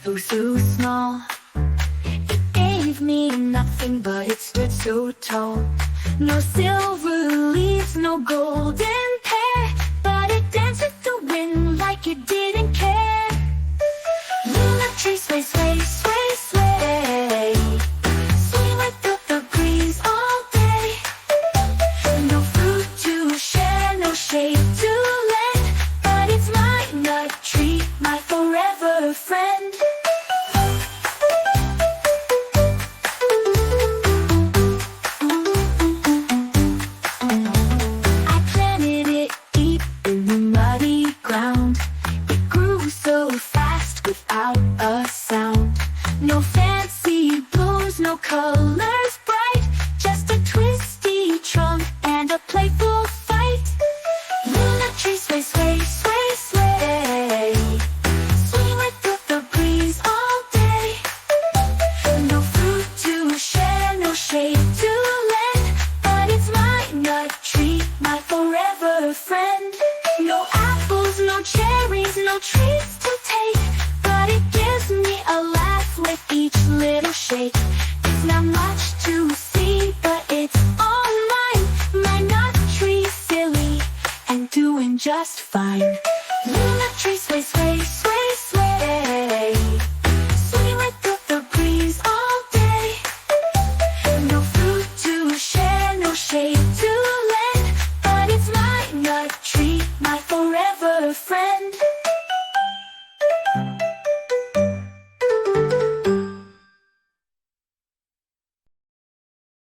though so small. It gave me nothing, but it stood so tall. No silver leaves, no golden pear, but it danced with the wind like it didn't care. Luna tree, sway, sway, sway, sway, swing with the breeze all day. No fruit to share, no shade to lend, but it's my nut tree, my forever friend. I planted it deep in the muddy ground. It grew so fast without a sound. No fancy blooms, no colors bright, just a twisty trunk and a playful fight. Luna tree, sway, sway, sway, sway, swing with the breeze all day. No fruit to share, no shade to lend, but it's my nut tree, my forever friend. No apples, no cherries, no treats to take, but it gives me a laugh with each little shake. It's not much to see, but it's all mine. My nut tree, silly and doing just fine. Luna tree, sway, sway, sway.